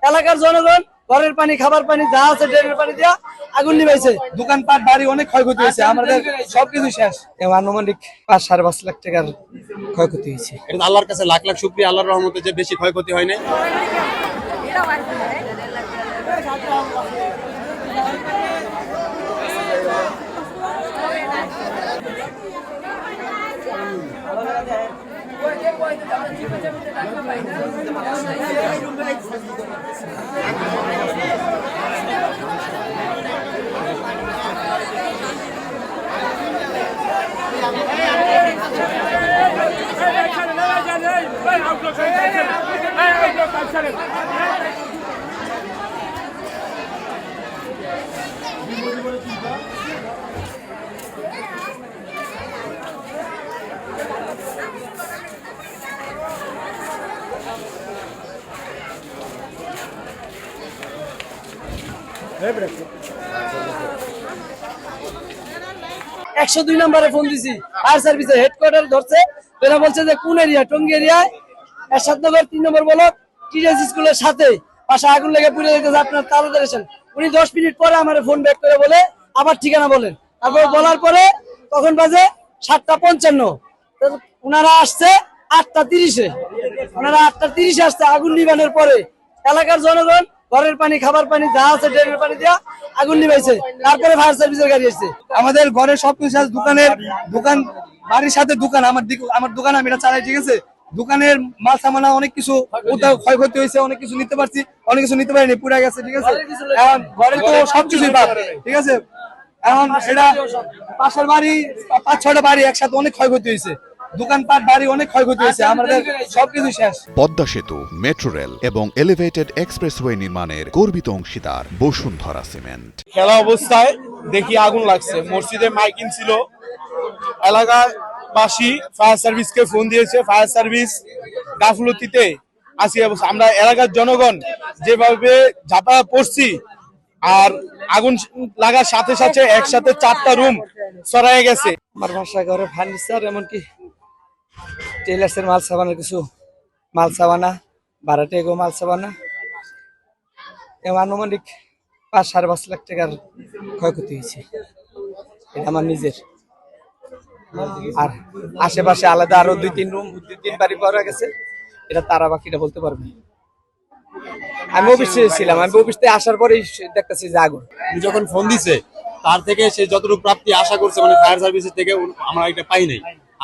এলাকার জনগণ ঘরের পানি, খাবার পানি যা আছে ড্রেনের পানি দিয়া আগুন নিভাইছে। দোকানপাট বাড়ি অনেক ক্ষয়ক্ষতি হয়েছে, আমাদের সবকিছু শেষ। আনুমানিক 5-5.5 লাখ টাকার ক্ষয়ক্ষতি হয়েছে। এটা আল্লাহর কাছে লাখ লাখ শুকরিয়া, আল্লাহর রহমতে যে বেশি ক্ষয়ক্ষতি হয় নাই। একশো 2 নম্বরে ফোন দিছি, ফায়ার সার্ভিসের হেডকোয়ার্টার ধরছে। এরা বলছে যে কোন এরিয়া, টঙ্গী এরিয়ায় এরশাদনগর 3 নম্বর ব্লক টিএস স্কুলের সাথে পাশে আগুন লেগে পুড়ে যেতেছে, আপনার তাড়াতাড়ি আসেন। উনি 10 মিনিট পরে আমার ফোন ব্যাক করে বলে আবার ঠিকানা বলেন। তারপর বলার পরে তখন বাজে 7:55, ওনারা আসছে 8:30-এ। ওনারা 8:30-এ আসছে আগুন নিভানোর পরে। এলাকার জনগণ ঘরের পানি, খাবার পানি যা আছে ড্রেনের পানি দিয়া আগুন নিভাইছে। তারপরে ফায়ার সার্ভিসের গাড়ি এসেছে। আমাদের ঘরে সবকিছু আছে, দোকান বাড়ির সাথে দোকান, আমার দোকান আমি এটা চালাই, ঠিক আছে। দোকানের মাল সামানা অনেক কিছু ক্ষয়ক্ষতি হয়েছে, অনেক কিছু নিতে পারছি, অনেক কিছু নিতে পারিনি, পুড়ে গেছে, ঠিক আছে। এখন ঘরে তো সবকিছুই বাদ, ঠিক আছে। এখন এটা পাশের বাড়ি 5-6টা বাড়ি একসাথে অনেক ক্ষয়ক্ষতি হয়েছে, দোকানপাট বাড়ি অনেক ক্ষয়ক্ষতি হয়েছে, আমাদের সবকিছু শেষ। পদ্মা সেতু, মেট্রো রেল এবং এলিভেটেড এক্সপ্রেসওয়ে নির্মাণের গর্বিত অংশীদার বসুন্ধরা সিমেন্ট। খেলা অবস্থায় দেখি আগুন লাগছে, মসজিদে মাইকিং ছিল, এলাকাবাসী ফায়ার সার্ভিসকে ফোন দিয়েছে, ফায়ার সার্ভিস গাফলতিতে আমরা এলাকার জনগণ যেভাবে ঝাঁপা পড়ছি, আর আগুন লাগার সাথে সাথে একসাথে 4টা রুম ছড়ায় গেছে। আমার বাসা ঘরে ফার্নিচার, এমনকি টেলার্সের মাল সাবানা, কিছু মাল সাবানা, ভাড়াটে এগো মাল সাবানা, আনুমানিক 5-5.5 লাখ টাকার ক্ষয়ক্ষতি হয়েছে। এটা আমার নিজের, আর আশেপাশে আলাদা আরো 2-3 রুম, 2-3 বাড়ি পাওয়া গেছে। এটা তারা বাকিটা বলতে পারবে। আমি অফিসে ছিলাম, আমি অফিসে আসার পরেই দেখতেছি যে আগুন। যখন ফোন দিছে তার থেকে সে যতটুকু প্রাপ্তি আশা করছে, মানে ফায়ার সার্ভিসের থেকে আমরা এটা পাই নাই।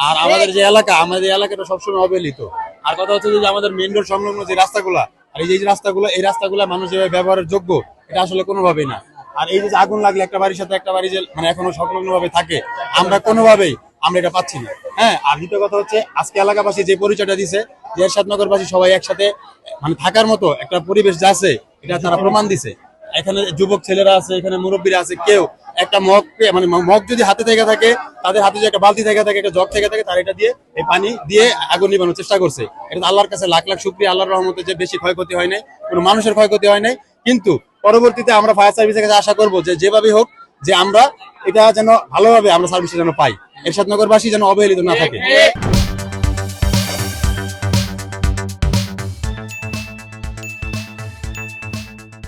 আর আমাদের যে এলাকা, আমাদের এলাকাটা সবসময় অবহেলিত। আর কথা হচ্ছে যে আমাদের মেইন রোড সংলগ্ন যে রাস্তাগুলা, আর এই যে রাস্তাগুলো, এই রাস্তাগুলো মানুষ যেভাবে ব্যবহারের যোগ্য, এটা আসলে কোনোভাবেই না। আর এই যে আগুন লাগলে একটা বাড়ির সাথে একটা বাড়ি যে মানে এখনো সংলগ্ন ভাবে থাকে, আমরা কোনোভাবেই আমরা এটা পাচ্ছি না। হ্যাঁ, আর দ্বিতীয় কথা হচ্ছে আজকে এলাকাবাসী যে পরিচয়টা দিছে, যে এরশাদনগরবাসী সবাই একসাথে মানে থাকার মতো একটা পরিবেশ যা আছে, এটা তারা প্রমাণ দিছে। এখানে যুবক ছেলেরা আছে, এখানে মুরব্বীরা আছে, কেউ একটা মগ মানে মগ যদি হাতে থেকে থাকে, তাদের হাতে যদি একটা বালতি থেকে থাকে, একটা জগ থেকে থাকে, তারা এটা দিয়ে এই পানি দিয়ে আগুন নিভানোর চেষ্টা করছে। এটা আল্লাহর কাছে লাখ লাখ শুকরিয়া, আল্লাহর রহমতে যে বেশি ক্ষয়ক্ষতি হয় নাই, কোনো মানুষের ক্ষয়ক্ষতি হয় নাই। কিন্তু পরবর্তীতে আমরা ফায়ার সার্ভিসের কাছে আশা করবো যে যেভাবে হোক, যে আমরা এটা যেন ভালোভাবে আমরা সার্ভিসটা যেন পাই, এরশাদনগরবাসী যেন অবহেলিত না থাকে।